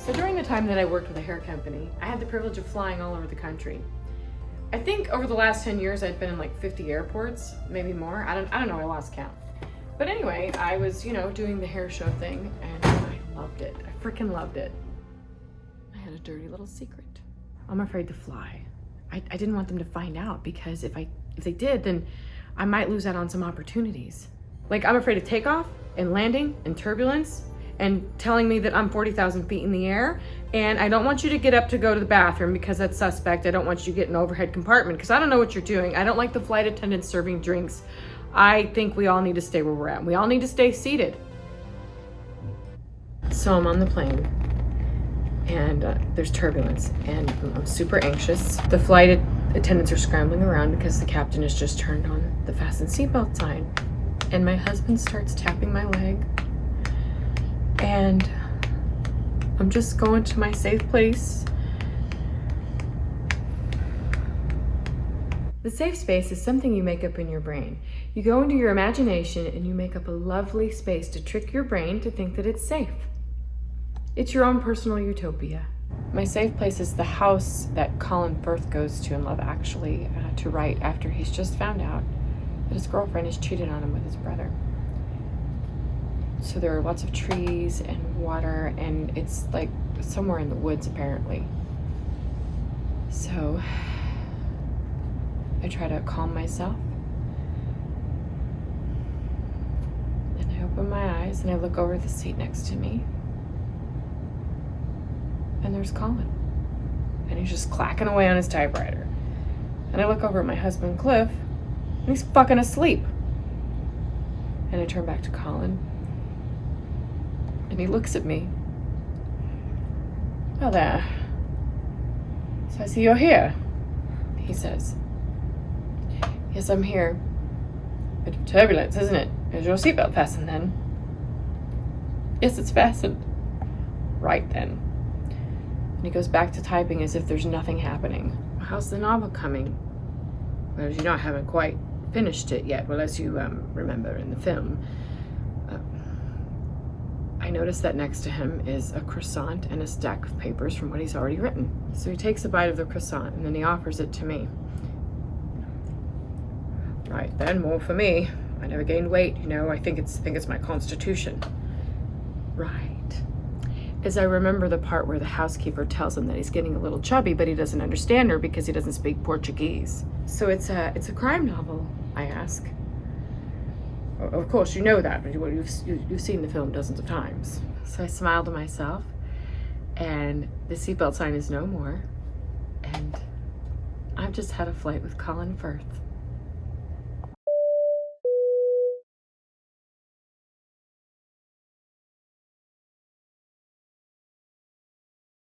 So during the time that I worked with a hair company, I had the privilege of flying all over the country. I think over the last 10 years, I'd been in like 50 airports, maybe more. I don't know, I lost count. But anyway, I was, doing the hair show thing, and I loved it. I freaking loved it. I had a dirty little secret. I'm afraid to fly. I didn't want them to find out, because if they did, then I might lose out on some opportunities. Like, I'm afraid of takeoff and landing and turbulence and telling me that I'm 40,000 feet in the air, and I don't want you to get up to go to the bathroom because that's suspect. I don't want you to get in an overhead compartment because I don't know what you're doing. I don't like the flight attendants serving drinks. I think we all need to stay where we're at. We all need to stay seated. So I'm on the plane, and there's turbulence, and I'm super anxious. The flight attendants are scrambling around because the captain has just turned on the fasten seatbelt sign, and my husband starts tapping my leg, and I'm just going to my safe place. The safe space is something you make up in your brain. You go into your imagination and you make up a lovely space to trick your brain to think that it's safe. It's your own personal utopia. My safe place is the house that Colin Firth goes to in Love Actually to write after he's just found out that his girlfriend has cheated on him with his brother. So there are lots of trees and water, and it's like somewhere in the woods apparently. So I try to calm myself, and I open my eyes and I look over the seat next to me, and there's Colin, and he's just clacking away on his typewriter. And I look over at my husband Cliff, and he's fucking asleep. And I turn back to Colin, and he looks at me. "Oh there. So I see you're here," he says. "Yes, I'm here. Bit of turbulence, isn't it? Is your seatbelt fastened then?" "Yes, it's fastened." "Right then." And he goes back to typing as if there's nothing happening. "How's the novel coming?" "Well, as you know, I haven't quite finished it yet. Well, as you remember in the film. I noticed that next to him is a croissant and a stack of papers from what he's already written. So he takes a bite of the croissant and then he offers it to me. "Right then, more for me. I never gained weight, I think it's my constitution." "Right." As I remember the part where the housekeeper tells him that he's getting a little chubby, but he doesn't understand her because he doesn't speak Portuguese. "So it's a crime novel?" I ask. "Of course, you know that, but you've seen the film dozens of times." So I smile to myself, and the seatbelt sign is no more, and I've just had a flight with Colin Firth.